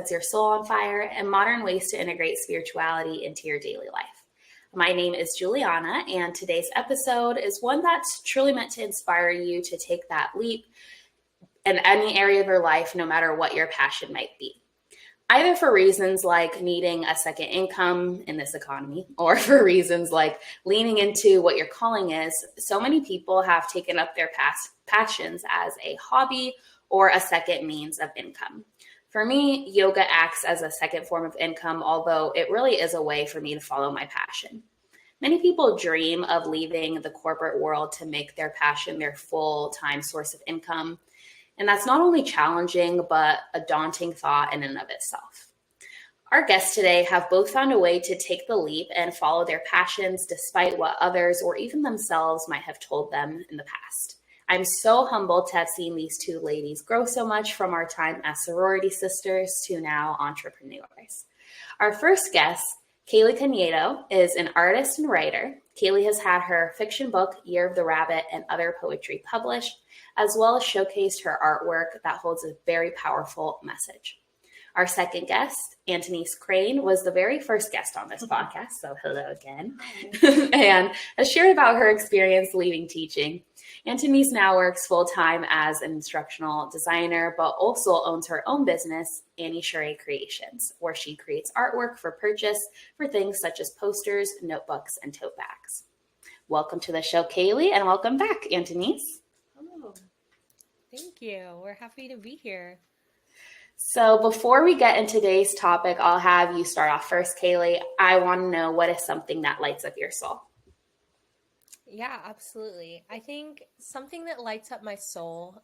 sets your soul on fire, and modern ways to integrate spirituality into your daily life. My name is Juliana, and today's episode is one that's truly meant to inspire you to take that leap in any area of your life, no matter what your passion might be. Either for reasons like needing a second income in this economy, or for reasons like leaning into what your calling is, so many people have taken up their past passions as a hobby or a second means of income. For me, yoga acts as a second form of income, although it really is a way for me to follow my passion. Many people dream of leaving the corporate world to make their passion their full-time source of income. And that's not only challenging, but a daunting thought in and of itself. Our guests today have both found a way to take the leap and follow their passions despite what others or even themselves might have told them in the past. I'm so humbled to have seen these two ladies grow so much from our time as sorority sisters to now entrepreneurs. Our first guest, Kaylee Canedo, is an artist and writer. Kaylee has had her fiction book, Year of the Rabbit, and other poetry published, as well as showcased her artwork that holds a very powerful message. Our second guest, Antonise Crane, was the very first guest on this podcast, so hello again, and has shared about her experience leaving teaching. Antonise now works full-time as an instructional designer, but also owns her own business, Annie Sheree Creations, where she creates artwork for purchase for things such as posters, notebooks, and tote bags. Welcome to the show, Kaylee, and welcome back, Antonise. Oh, thank you. We're happy to be here. So before we get into today's topic, I'll have you start off first, Kaylee. I want to know, what is something that lights up your soul? Yeah, absolutely. I think something that lights up my soul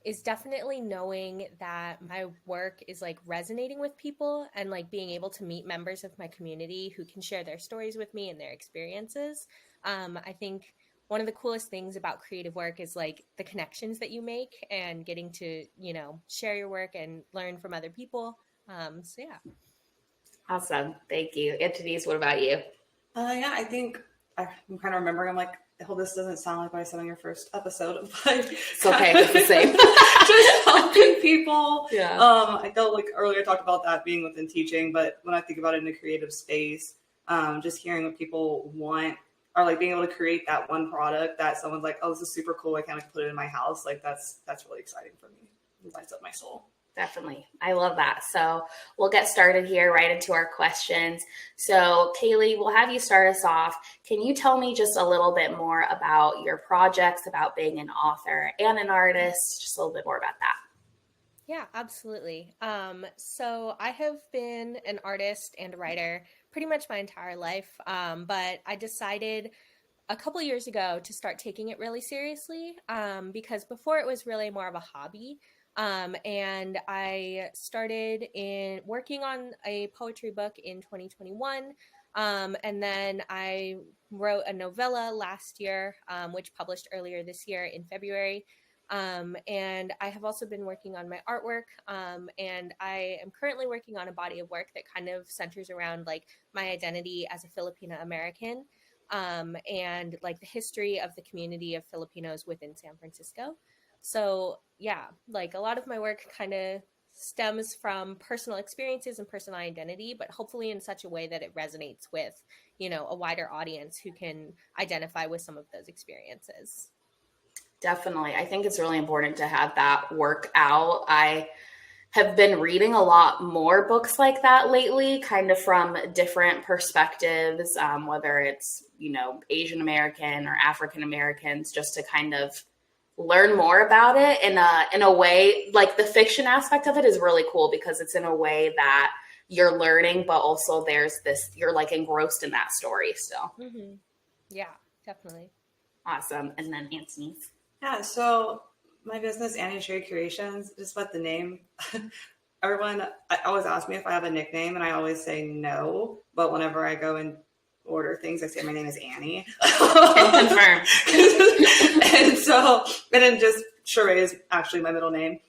is definitely knowing that my work is like resonating with people and like being able to meet members of my community who can share their stories with me and their experiences. I think one of the coolest things about creative work is like the connections that you make and getting to, share your work and learn from other people. So yeah. Awesome. Thank you. Antonise, what about you? Yeah, I think I'm kind of remembering. I'm like, I hope this doesn't sound like what I said on your first episode, but it's okay. It's the same. Just helping people. Yeah. I felt like earlier I talked about that being within teaching, but when I think about it in a creative space, just hearing what people want, or like being able to create that one product that someone's like, oh, this is super cool, I kind of put it in my house. Like that's really exciting for me. It lights up my soul. Definitely. I love that. So we'll get started here right into our questions. So Kaylee, we'll have you start us off. Can you tell me just a little bit more about your projects, about being an author and an artist, just a little bit more about that? Yeah, absolutely. So I have been an artist and a writer pretty much my entire life, but I decided a couple years ago to start taking it really seriously because before it was really more of a hobby. And I started working on a poetry book in 2021. And then I wrote a novella last year, which published earlier this year in February. And I have also been working on my artwork. And I am currently working on a body of work that kind of centers around like my identity as a Filipino American, and like the history of the community of Filipinos within San Francisco. So yeah, like a lot of my work kind of stems from personal experiences and personal identity, but hopefully in such a way that it resonates with, a wider audience who can identify with some of those experiences. Definitely. I think it's really important to have that work out. I have been reading a lot more books like that lately, kind of from different perspectives, whether it's, Asian American or African Americans, just to kind of learn more about it in a way. Like the fiction aspect of it is really cool because it's in a way that you're learning, but also there's this, you're like engrossed in that story still. Mm-hmm. Yeah, definitely. Awesome. And then Antonise. Yeah, so my business, Annie Sheree Creations, just what the name. Everyone always asks me if I have a nickname, and I always say no. But whenever I go and order things, I say my name is Annie. Can confirm. And then just Sheree is actually my middle name.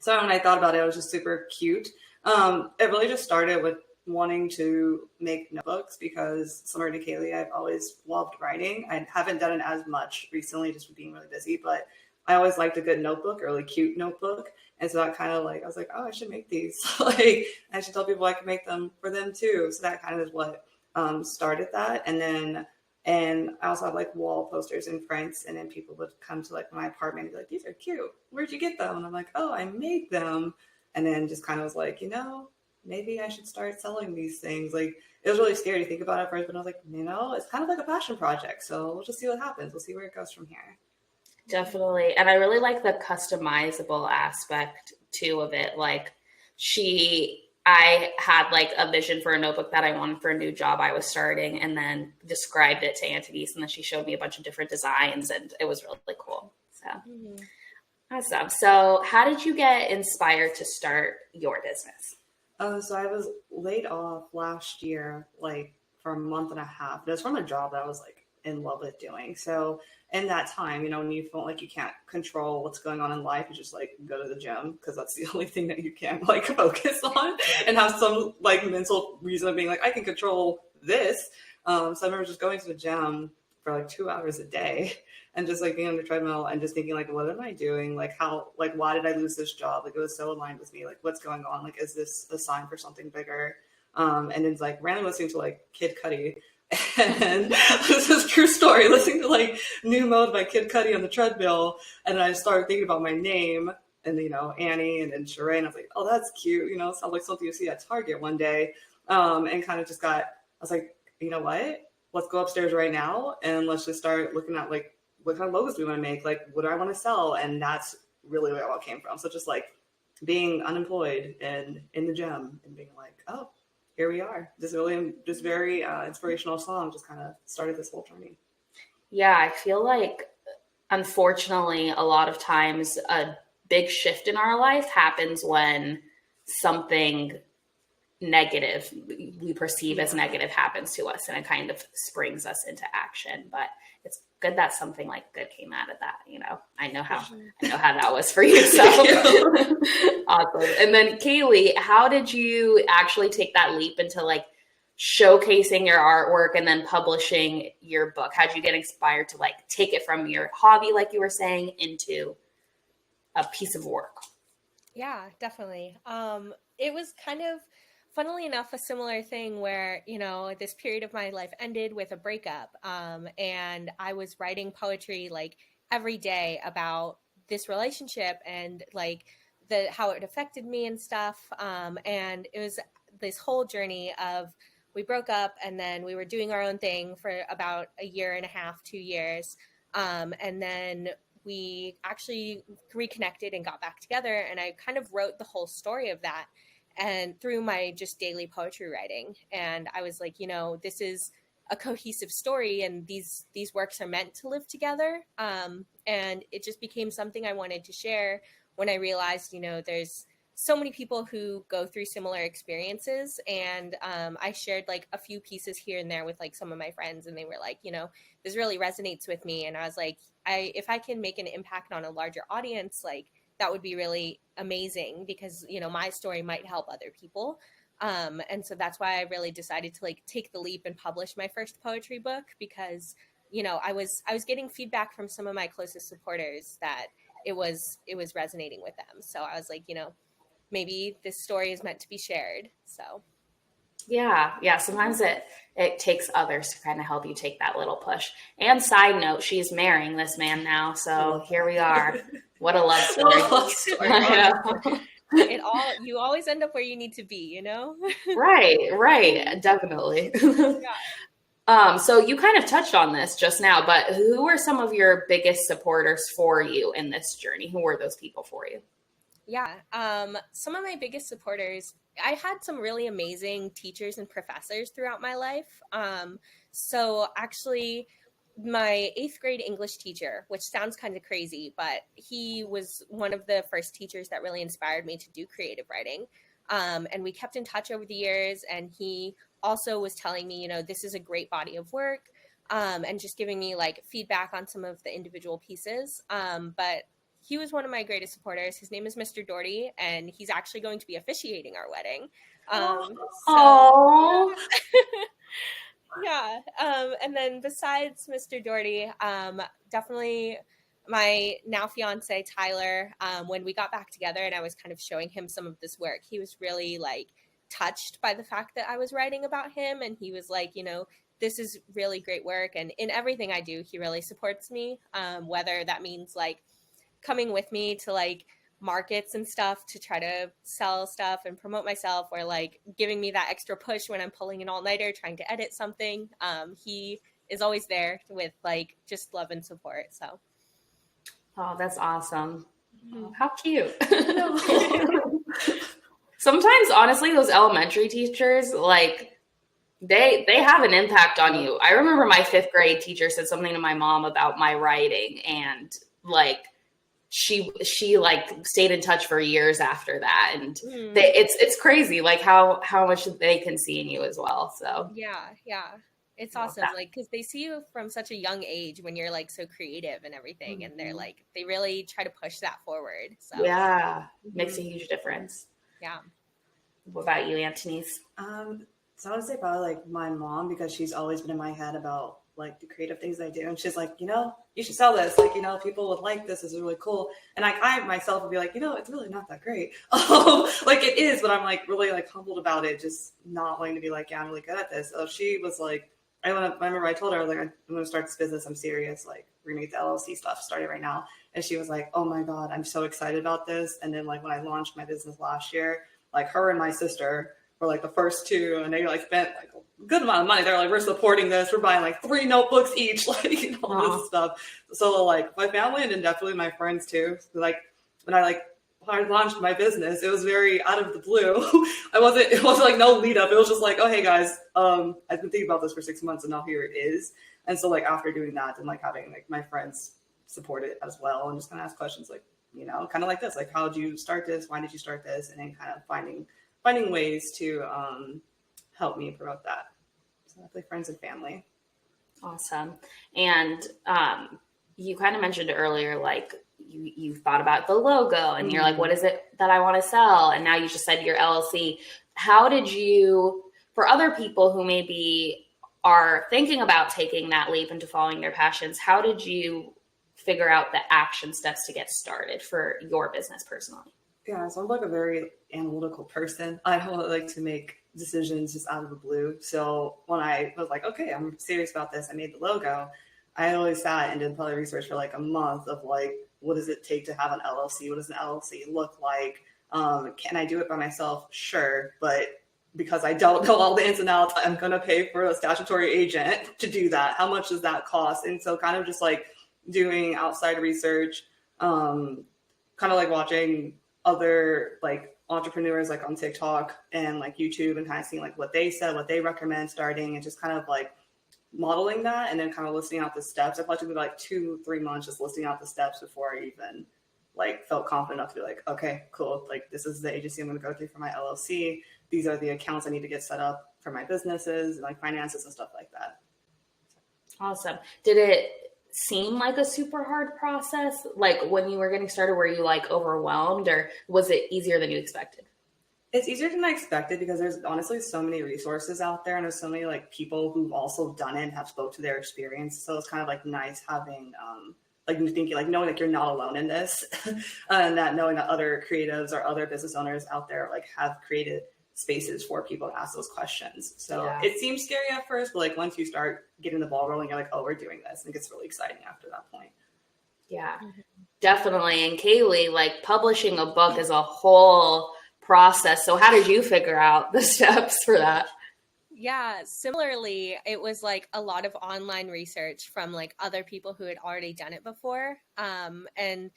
So when I thought about it, it was just super cute. It really just started with wanting to make notebooks because, similar to Kaylee, I've always loved writing. I haven't done it as much recently just with being really busy, but I always liked a good notebook or a really cute notebook. And so that kind of like, I was like, oh, I should make these. Like, I should tell people I can make them for them too. So that kind of is what started that. And I also have like wall posters and prints. And then people would come to like my apartment and be like, these are cute. Where'd you get them? And I'm like, oh, I made them. And then just kind of was like, maybe I should start selling these things. Like, it was really scary to think about at first, but I was like, it's kind of like a passion project. So we'll just see what happens. We'll see where it goes from here. Definitely. And I really like the customizable aspect too of it. Like I had like a vision for a notebook that I wanted for a new job I was starting, and then described it to Antonise, and then she showed me a bunch of different designs, and it was really cool. So awesome. So how did you get inspired to start your business? So I was laid off last year, like for a month and a half. It was from a job that I was like in love with doing. So in that time, when you feel like you can't control what's going on in life, you just like go to the gym because that's the only thing that you can like focus on and have some like mental reason of being like, I can control this. So I remember just going to the gym for like 2 hours a day and just like being on the treadmill and just thinking like, what am I doing? Like why did I lose this job? Like it was so aligned with me. Like what's going on? Like, is this a sign for something bigger? And it's like randomly listening to like Kid Cudi. And this is a true story, listening to like New Mode by Kid Cudi on the treadmill. And then I started thinking about my name and, Annie and then Sheree. And I was like, oh, that's cute. Sounds like something you see at Target one day. And kind of just I was like, you know what? Let's go upstairs right now and let's just start looking at like what kind of logos we want to make, like what do I want to sell? And that's really where it all came from. So just like being unemployed and in the gym and being like, oh, here we are. This really just very inspirational song just kind of started this whole journey. Yeah, I feel like unfortunately a lot of times a big shift in our life happens when something negative we perceive as negative happens to us, and it kind of springs us into action. But it's good that something like good came out of that. I know how that was for you. So awesome. And then Kaylee, how did you actually take that leap into like showcasing your artwork and then publishing your book? How'd you get inspired to like take it from your hobby, like you were saying, into a piece of work? Yeah, definitely. It was kind of, funnily enough, a similar thing where, this period of my life ended with a breakup. And I was writing poetry like every day about this relationship and like how it affected me and stuff. And it was this whole journey of, we broke up and then we were doing our own thing for about a year and a half, 2 years. And then we actually reconnected and got back together. And I kind of wrote the whole story of that and through my just daily poetry writing. And I was like, this is a cohesive story and these works are meant to live together. And it just became something I wanted to share when I realized, there's so many people who go through similar experiences. And I shared like a few pieces here and there with like some of my friends, and they were like, this really resonates with me. And I was like, if I can make an impact on a larger audience, like that would be really amazing because, my story might help other people. And so that's why I really decided to like take the leap and publish my first poetry book because, I was getting feedback from some of my closest supporters that it was resonating with them. So I was like, maybe this story is meant to be shared. So. Yeah. Sometimes it takes others to kind of help you take that little push. And side note, she's marrying this man now. So here we are. What a love story. You always end up where you need to be, Right. Definitely. Yeah. So you kind of touched on this just now, but who were some of your biggest supporters for you in this journey? Who were those people for you? Yeah. Some of my biggest supporters, I had some really amazing teachers and professors throughout my life. So actually my 8th grade English teacher, which sounds kind of crazy, but he was one of the first teachers that really inspired me to do creative writing. And we kept in touch over the years. And he also was telling me, this is a great body of work, and just giving me like feedback on some of the individual pieces. But he was one of my greatest supporters. His name is Mr. Doherty, and he's actually going to be officiating our wedding. Yeah. And then besides Mr. Doherty, definitely my now fiance Tyler, when we got back together and I was kind of showing him some of this work, he was really like touched by the fact that I was writing about him. And he was like, this is really great work. And in everything I do, he really supports me, whether that means like coming with me to like markets and stuff to try to sell stuff and promote myself, or like giving me that extra push when I'm pulling an all-nighter trying to edit something. He is always there with like just love and support. So Oh, that's awesome. mm-hmm. Oh, how cute. Sometimes, honestly, those elementary teachers, like, they have an impact on you. I remember my 5th grade teacher said something to my mom about my writing, and like she like stayed in touch for years after that. And it's crazy like how much they can see in you as well. So yeah, it's awesome. Like, because they see you from such a young age when you're like so creative and everything, and they're like, they really try to push that forward. So yeah, makes a huge difference. Yeah. What about you, Antonise? So I would say probably like my mom, because she's always been in my head about like the creative things I do. And she's like, you should sell this. Like, people would like this. This is really cool. And like, I myself would be like, it's really not that great. Like it is, but I'm like really like humbled about it. Just not wanting to be like, yeah, I'm really good at this. So she was like, I remember I told her, I was like, I'm going to start this business. I'm serious. Like we're going to get the LLC stuff started right now. And she was like, oh my God, I'm so excited about this. And then like when I launched my business last year, like her and my sister were like the first two, and they like spent like a good amount of money. They're like, we're supporting this. We're buying like 3 notebooks each, like all this stuff. So like my family and then definitely my friends too. Like when I launched my business, it was very out of the blue. It wasn't like no lead up. It was just like, oh hey guys, I've been thinking about this for 6 months and now here it is. And so like after doing that and like having like my friends support it as well, and just kind of ask questions like, kind of like this, like how did you start this? Why did you start this? And then kind of finding ways to help me promote that. So definitely friends and family. Awesome. And you kind of mentioned earlier, like you thought about the logo and you're like, what is it that I want to sell? And now you just said your LLC. How did you, for other people who maybe are thinking about taking that leap into following their passions, how did you figure out the action steps to get started for your business personally? Yeah, so I'm like a very analytical person. I don't like to make decisions just out of the blue. So when I was like, okay, I'm serious about this, I made the logo. I always sat and did probably research for like a month of like, what does it take to have an LLC? What does an LLC look like? Can I do it by myself? Sure. But because I don't know all the ins and outs, I'm going to pay for a statutory agent to do that. How much does that cost? And so kind of just like doing outside research, kind of like watching other like entrepreneurs like on TikTok and like YouTube and kind of seeing like what they said, what they recommend starting, and just kind of like modeling that and then kind of listing out the steps. I probably took like 2-3 months just listing out the steps before I even like felt confident enough to be like, okay, cool. Like this is the agency I'm going to go through for my LLC. These are the accounts I need to get set up for my businesses and like finances and stuff like that. Awesome. Did it seem like a super hard process? Like when you were getting started, were you like overwhelmed, or was it easier than you expected? It's easier than I expected because there's honestly so many resources out there, and there's so many like people who've also done it and have spoke to their experience. So it's kind of like nice having like thinking like knowing like you're not alone in this and that knowing that other creatives or other business owners out there like have created spaces for people to ask those questions. So It seems scary at first, but like once you start getting the ball rolling, you're like, oh, we're doing this. And it gets really exciting after that point. Yeah, definitely. And Kaylee, like publishing a book is a whole process. So how did you figure out the steps for that? Yeah, similarly, it was like a lot of online research from like other people who had already done it before. And,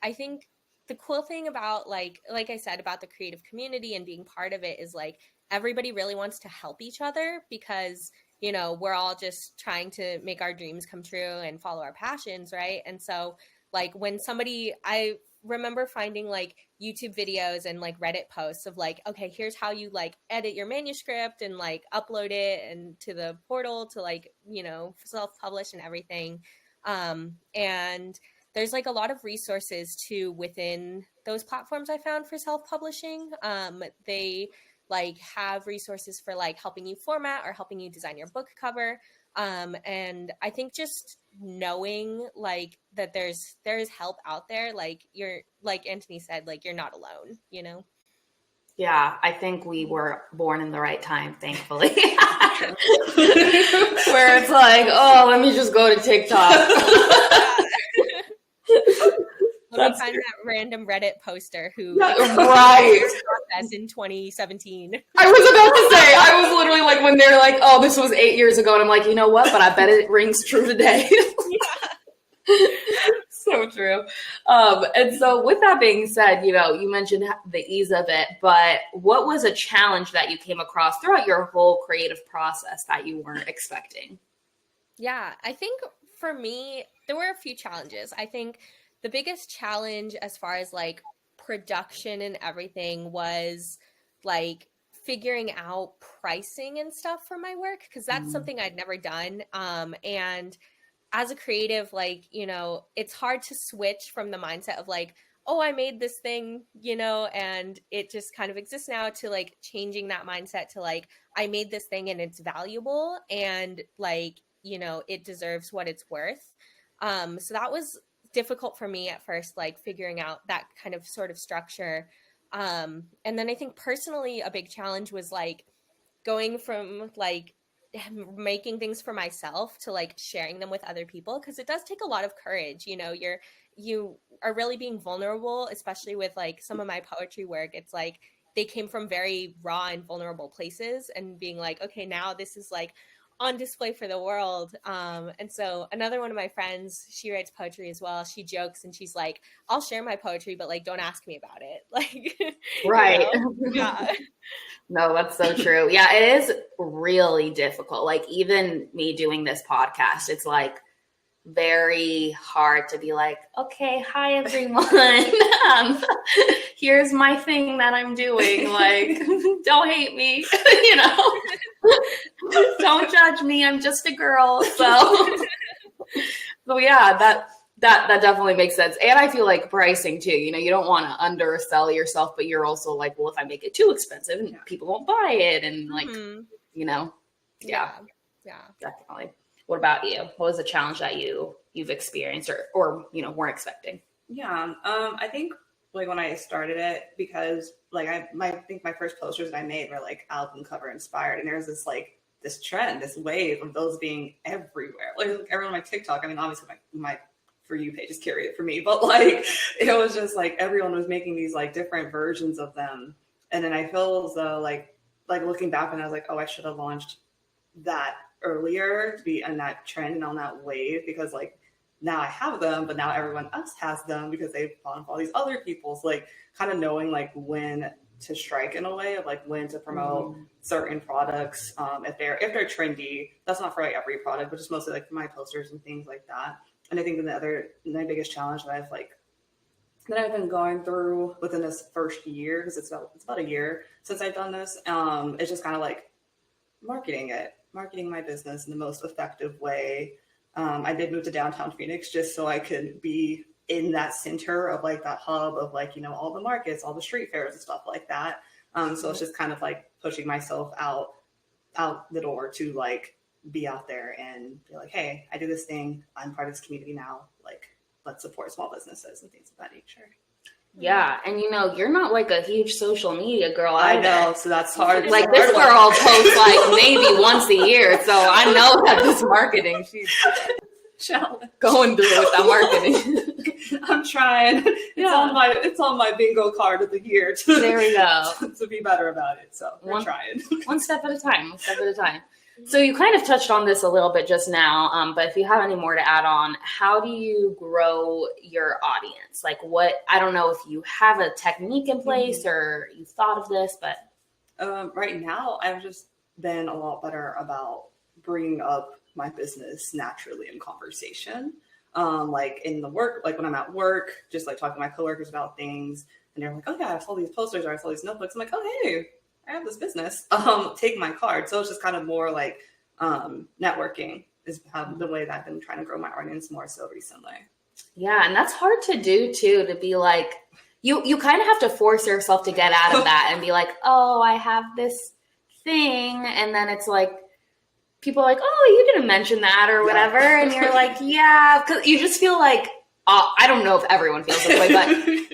I think the cool thing about like I said, about the creative community and being part of it is like everybody really wants to help each other because, we're all just trying to make our dreams come true and follow our passions, right? And so like when I remember finding like YouTube videos and like Reddit posts of like, okay, here's how you like edit your manuscript and like upload it and to the portal to like, self-publish and everything. And there's like a lot of resources too within those platforms I found for self-publishing. They like have resources for like helping you format or helping you design your book cover. And I think just knowing like that there's help out there. Like you're, like Anthony said, like you're not alone, you know? Yeah, I think we were born in the right time, thankfully. Where it's like, oh, let me just go to TikTok. Let me find that random Reddit poster who right in 2017. I was about to say, I was literally like, when they're like, oh, this was 8 years ago, and I'm like, you know what? But I bet it rings true today. So true. And so with that being said, you know, you mentioned the ease of it, but what was a challenge that you came across throughout your whole creative process that you weren't expecting? Yeah, I think for me, there were a few challenges. I think the biggest challenge as far as like production and everything was like figuring out pricing and stuff for my work, because that's something I'd never done. And as a creative, like, you know, it's hard to switch from the mindset of like, oh, I made this thing, you know, and it just kind of exists now, to like changing that mindset to like, I made this thing and it's valuable and like, you know, it deserves what it's worth. So that was difficult for me at first, like figuring out that kind of sort of structure. And then I think personally a big challenge was like going from like making things for myself to like sharing them with other people, because it does take a lot of courage. You know, you are really being vulnerable, especially with like some of my poetry work. It's like they came from very raw and vulnerable places, and being like, okay, now this is like on display for the world. And so another one of my friends, she writes poetry as well. She jokes and she's like, I'll share my poetry, but like, don't ask me about it. Like, right. You know? Yeah. No, that's so true. Yeah, it is really difficult. Like even me doing this podcast, it's like very hard to be like, okay, hi everyone. Here's my thing that I'm doing. Like, don't hate me, you know, don't judge me. I'm just a girl. So yeah, that definitely makes sense. And I feel like pricing too, you know, you don't want to undersell yourself, but you're also like, well, if I make it too expensive, people won't buy it. And like, you know, yeah, definitely. What about you? What was a challenge that you've experienced or you know, weren't expecting? Yeah. I think like when I started it, because like I think my first posters that I made were like album cover inspired, and there's this trend, this wave of those being everywhere. Like everyone on my TikTok, I mean, obviously my For You page is curated for me, but like it was just like everyone was making these like different versions of them. And then I feel as though like looking back, and I was like, oh, I should have launched that earlier to be in that trend and on that wave, because like now I have them, but now everyone else has them because they've bought off all these other people's, like kind of knowing like when to strike in a way of like when to promote certain products. If they're trendy, that's not for like every product, but just mostly like for my posters and things like that. And I think my biggest challenge that I've been going through within this first year, because it's about a year since I've done this, it's just kind of like marketing my business in the most effective way. I did move to downtown Phoenix just so I could be in that center of like that hub of like, you know, all the markets, all the street fairs and stuff like that. So it's just kind of like pushing myself out the door to like be out there and be like, hey, I do this thing. I'm part of this community now. Like, let's support small businesses and things of that nature. Yeah, and you know, you're not like a huge social media girl either. I know, so that's hard. Like this girl posts like maybe once a year, so I know that this marketing, she's going through with that marketing. I'm trying. It's on my bingo card of the year. There we go. To be better about it. So we're trying. One step at a time. So you kind of touched on this a little bit just now, but if you have any more to add on, how do you grow your audience? Like I don't know if you have a technique in place or you thought of this, but. Right now, I've just been a lot better about bringing up my business naturally in conversation. Like in the work, like when I'm at work, just like talking to my coworkers about things, and they're like, oh yeah, I saw these posters or I saw these notebooks. I'm like, oh, hey, I have this business. Take my card. So it's just kind of more like networking is the way that I've been trying to grow my audience more so recently. Yeah, and that's hard to do too, to be like, you kind of have to force yourself to get out of that and be like, oh, I have this thing. And then it's like, people are like, oh, you didn't mention that or whatever. And you're like, yeah, because you just feel like, I don't know if everyone feels this way, but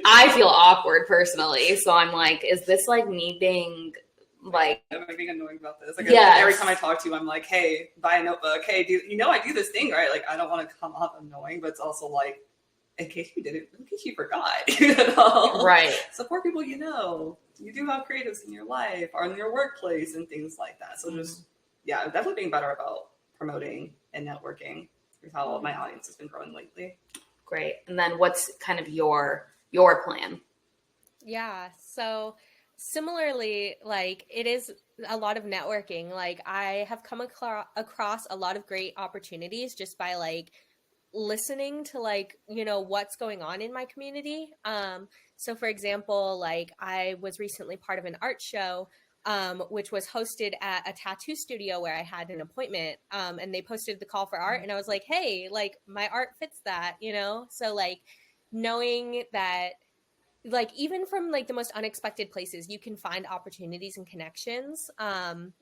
I feel awkward personally. So I'm like, is this like me being like, am I being annoying about this? Like, yes. every time I talk to you, I'm like, hey, buy a notebook. Hey, I do this thing, right? Like, I don't want to come off annoying, but it's also like, in case you didn't, in case you forgot, Right. Support people you know. You do have creatives in your life or in your workplace and things like that. So just, definitely being better about promoting and networking is how my audience has been growing lately. Great. And then what's kind of your plan? Yeah. So similarly, like it is a lot of networking. Like I have come across a lot of great opportunities just by like listening to like, what's going on in my community. So for example, like I was recently part of an art show, which was hosted at a tattoo studio where I had an appointment, and they posted the call for art and I was like, hey, like my art fits that, so like knowing that like even from like the most unexpected places you can find opportunities and connections,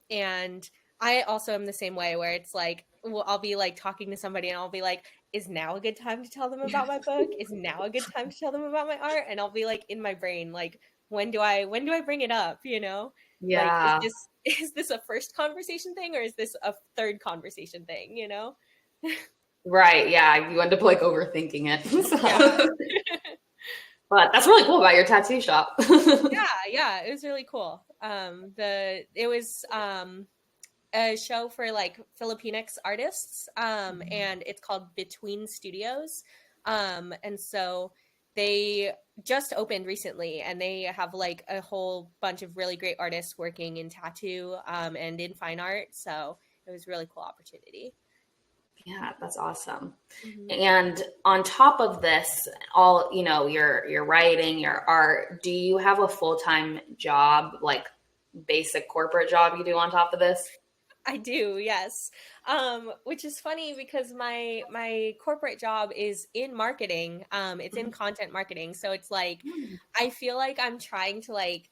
and I also am the same way where it's like, well, I'll be like talking to somebody and I'll be like, is now a good time to tell them about my book? Is now a good time to tell them about my art? And I'll be like in my brain, like, when do I bring it up? Yeah. Like, is this a first conversation thing or is this a third conversation thing? Right. Yeah. You end up like overthinking it. So. Yeah. But that's really cool about your tattoo shop. Yeah, it was really cool. It was a show for like Filipinx artists, and it's called Between Studios, and so they just opened recently, and they have like a whole bunch of really great artists working in tattoo, and in fine art. So it was a really cool opportunity. Yeah, that's awesome. Mm-hmm. And on top of this, all, your writing, your art, do you have a full-time job, like basic corporate job you do on top of this? I do, yes. Which is funny because my corporate job is in marketing. It's in content marketing. So it's like, I feel like I'm trying to like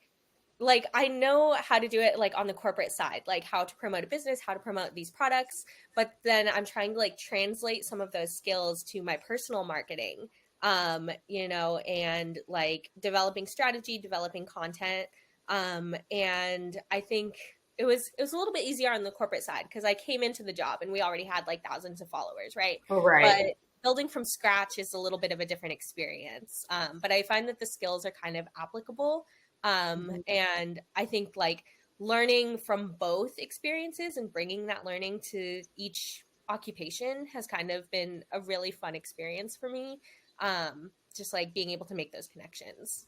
I know how to do it like on the corporate side, like how to promote a business, how to promote these products, but then I'm trying to like translate some of those skills to my personal marketing, and like developing strategy, developing content. And I think it was a little bit easier on the corporate side because I came into the job and we already had like thousands of followers, right? Right. But building from scratch is a little bit of a different experience. But I find that the skills are kind of applicable. And I think like learning from both experiences and bringing that learning to each occupation has kind of been a really fun experience for me. Just like being able to make those connections.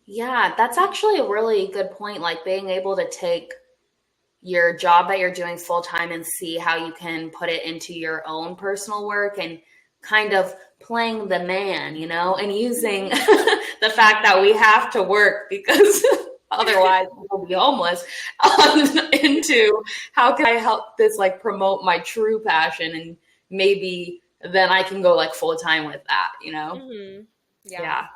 Yeah, that's actually a really good point. Like being able to take your job that you're doing full time and see how you can put it into your own personal work and kind of playing the man, and using the fact that we have to work because otherwise we'll be homeless, into how can I help this like promote my true passion, and maybe then I can go like full time with that, Mm-hmm. Yeah,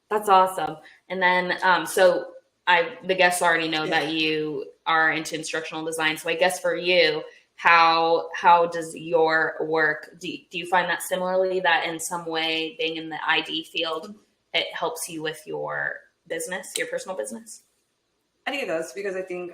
that's awesome. And then so the guests already know that you are into instructional design, so I guess for you, how does your work, do you find that similarly, that in some way being in the ID field, it helps you with your business, your personal business? I think it does, because I think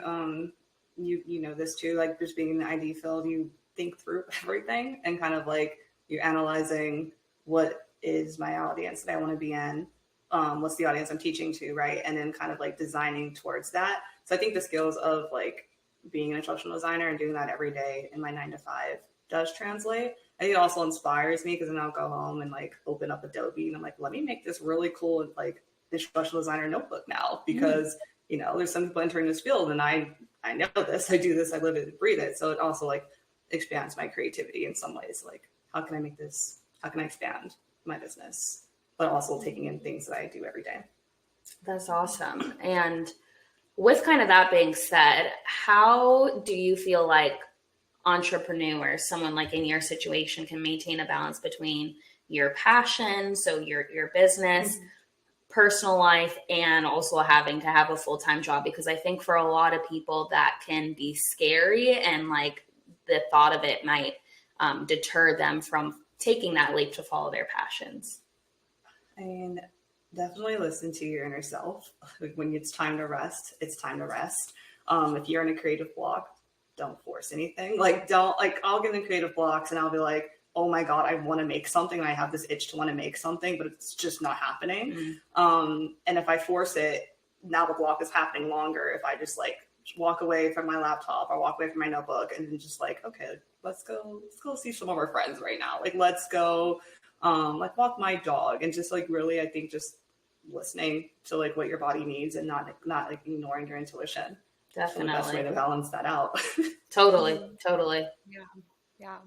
you know this too, like just being in the ID field, you think through everything and kind of like you're analyzing what is my audience that I want to be in, what's the audience I'm teaching to, right? And then kind of like designing towards that. So I think the skills of like being an instructional designer and doing that every day in my 9-to-5 does translate. I think it also inspires me because then I'll go home and like open up Adobe and I'm like, let me make this really cool like instructional designer notebook now, because there's some people entering this field and I know this, I do this, I live it and breathe it. So it also like expands my creativity in some ways. Like how can I expand my business, but also taking in things that I do every day. That's awesome. And with kind of that being said, how do you feel like entrepreneurs, someone like in your situation, can maintain a balance between your passion, so your business, personal life, and also having to have a full-time job? Because I think for a lot of people that can be scary, and like the thought of it might deter them from taking that leap to follow their passions? I mean, definitely listen to your inner self. Like, when it's time to rest, it's time to rest. If you're in a creative block, don't force anything. Like, I'll get in creative blocks and I'll be like, oh my God, I want to make something. I have this itch to want to make something, but it's just not happening. And if I force it, now the block is happening longer. If I just like walk away from my laptop or walk away from my notebook and then just like, okay, let's go see some of our friends right now. Like, let's go, like walk my dog, and just like really, I think just listening to like what your body needs and not like ignoring your intuition. Definitely. The best way to balance that out. Totally. Yeah.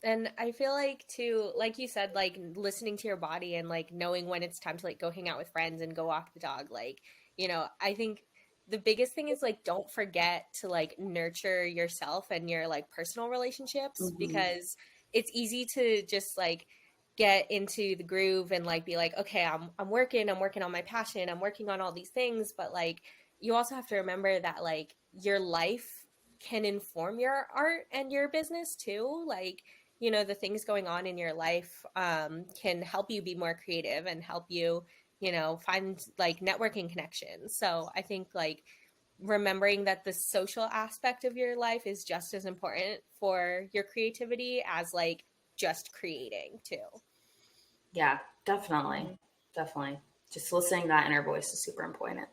And I feel like too, like you said, like listening to your body and like knowing when it's time to like go hang out with friends and go walk the dog. Like, you know, I think the biggest thing is like, don't forget to like nurture yourself and your like personal relationships, because it's easy to just like get into the groove and like be like, okay, I'm working on my passion. I'm working on all these things. But like, you also have to remember that like your life can inform your art and your business too. Like, you know, the things going on in your life can help you be more creative and help you, you know, find like networking connections. So I think like remembering that the social aspect of your life is just as important for your creativity as like just creating too. Yeah, definitely. Definitely. Just listening to that inner voice is super important.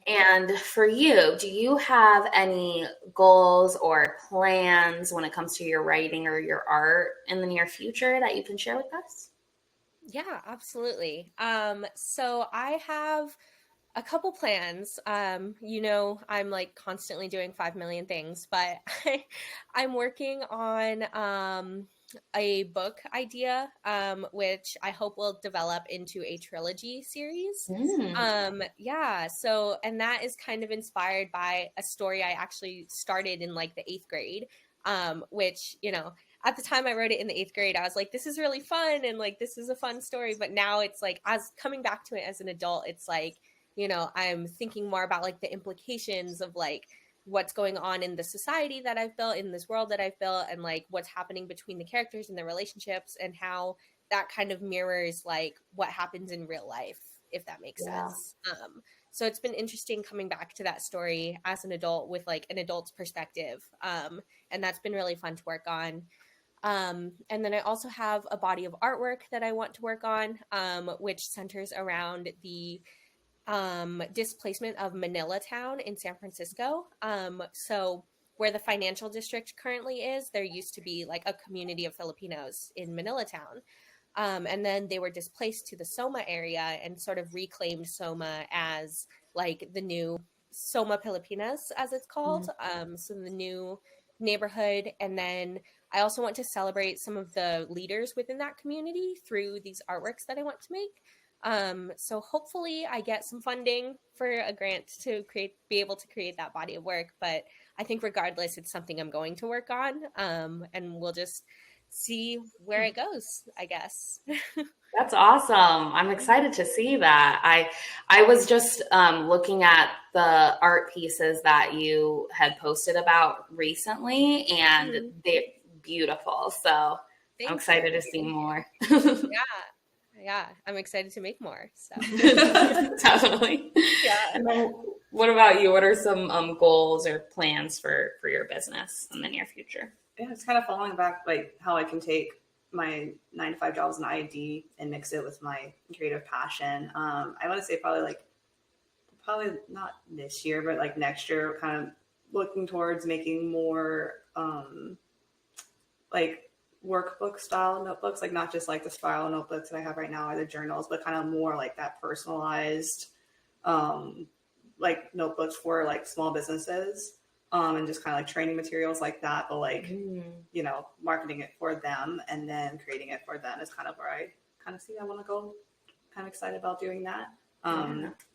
And for you, do you have any goals or plans when it comes to your writing or your art in the near future that you can share with us? Yeah, absolutely. So I have a couple plans. You know, I'm like constantly doing 5 million things, but I'm working on a book idea, which I hope will develop into a trilogy series. Yeah. So, and that is kind of inspired by a story I actually started in like the 8th grade, which, you know, at the time I wrote it in the 8th grade, I was like, this is really fun. And like, this is a fun story. But now it's like, as coming back to it as an adult, it's like, you know, I'm thinking more about like the implications of like what's going on in the society that I've built, in this world that I've built, and like what's happening between the characters and their relationships, and how that kind of mirrors like what happens in real life, if that makes sense. So it's been interesting coming back to that story as an adult with like an adult's perspective. And that's been really fun to work on. And then I also have a body of artwork that I want to work on, which centers around the displacement of Manila Town in San Francisco. So where the financial district currently is, there used to be like a community of Filipinos in Manila Town. And then they were displaced to the Soma area and sort of reclaimed Soma as like the new Soma Pilipinas, as it's called. So the new neighborhood. And then I also want to celebrate some of the leaders within that community through these artworks that I want to make. So hopefully I get some funding for a grant to be able to create that body of work. But I think regardless, it's something I'm going to work on. And we'll just see where it goes, I guess. That's awesome. I'm excited to see that. I was just looking at the art pieces that you had posted about recently, and they're beautiful. So I'm excited to see more. Yeah, I'm excited to make more. So definitely. Yeah. And then what about you? What are some goals or plans for your business in the near future? Yeah, it's kind of following back like how I can take my 9-to-5 job as an ID and mix it with my creative passion. I want to say probably not this year, but like next year, kind of looking towards making more like workbook style notebooks, like not just like the spiral notebooks that I have right now or the journals, but kind of more like that personalized like notebooks for like small businesses. And just kind of like training materials like that, but like, you know, marketing it for them and then creating it for them is kind of where I kind of see I want to go. Kind of excited about doing that.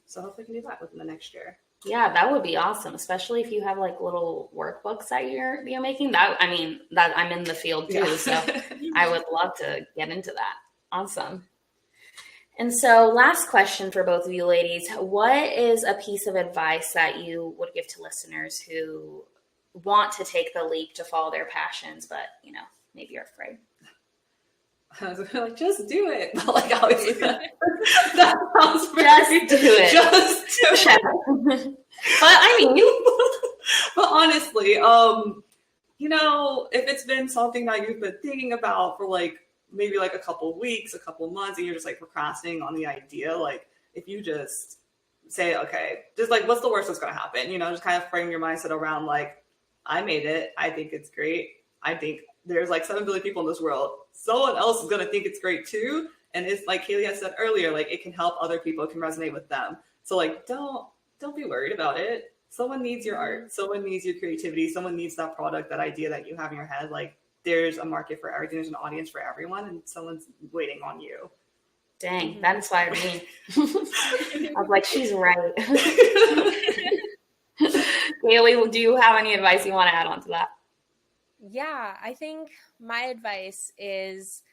So hopefully I can do that within the next year. Yeah, that would be awesome, especially if you have like little workbooks that you're making. That I'm in the field too, so I would love to get into that. Awesome. And so last question for both of you ladies. What is a piece of advice that you would give to listeners who want to take the leap to follow their passions, but, maybe you're afraid? I was like, just do it. But like, obviously, that sounds just do it. Just do it. But honestly, if it's been something that you've been thinking about for like maybe like a couple of weeks, a couple of months, and you're just like procrastinating on the idea, like if you just say, okay, just like, what's the worst that's going to happen? Just kind of frame your mindset around like, I made it. I think it's great. I think there's like 7 billion people in this world. Someone else is going to think it's great too. And it's like Kaylee had said earlier, like it can help other people, it can resonate with them. So like, don't be worried about it. Someone needs your art. Someone needs your creativity. Someone needs that product, that idea that you have in your head. Like there's a market for everything. There's an audience for everyone, and someone's waiting on you. Dang, that inspired me. I was like, she's right. Kaylee, do you have any advice you want to add on to that? Yeah, I think my advice is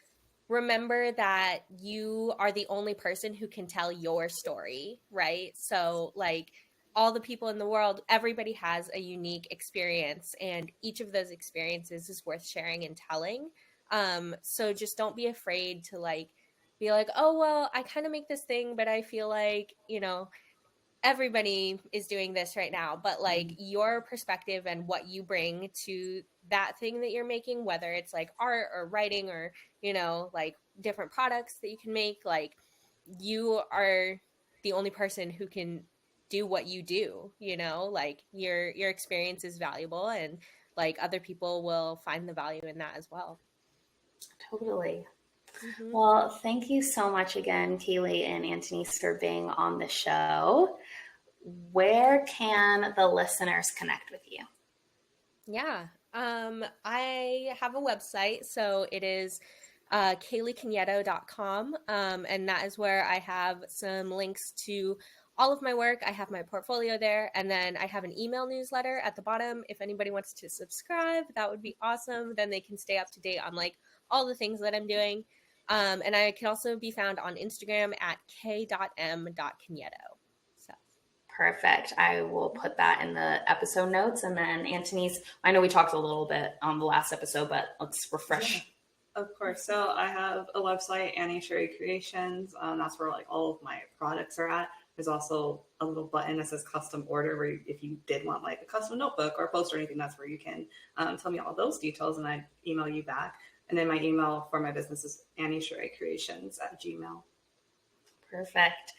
remember that you are the only person who can tell your story, right? So like all the people in the world, everybody has a unique experience, and each of those experiences is worth sharing and telling. So just don't be afraid to like be like, oh, well, I kind of make this thing, but I feel like, everybody is doing this right now. But like your perspective and what you bring to that thing that you're making, whether it's like art or writing or, like different products that you can make, like you are the only person who can do what you do, like your experience is valuable, and like other people will find the value in that as well. Totally. Mm-hmm. Well, thank you so much again, Kaylee and Antonise, for being on the show. Where can the listeners connect with you? Yeah, I have a website, so it is CayleeCanedo.com, and that is where I have some links to all of my work. I have my portfolio there, and then I have an email newsletter at the bottom. If anybody wants to subscribe, that would be awesome. Then they can stay up to date on like all the things that I'm doing. And I can also be found on Instagram at k.m.canedo. So. Perfect. I will put that in the episode notes. And then Antonise, I know we talked a little bit on the last episode, but let's refresh. Yeah, of course. So I have a website, Annie Sherry Creations. That's where like all of my products are at. There's also a little button that says custom order, where if you did want like a custom notebook or a poster or anything, that's where you can tell me all those details and I email you back. And then my email for my business is anniesheraycreations@gmail.com. Perfect.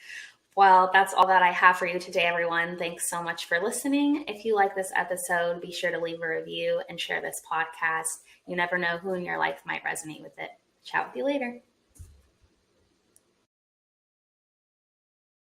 Well, that's all that I have for you today, everyone. Thanks so much for listening. If you like this episode, be sure to leave a review and share this podcast. You never know who in your life might resonate with it. Chat with you later.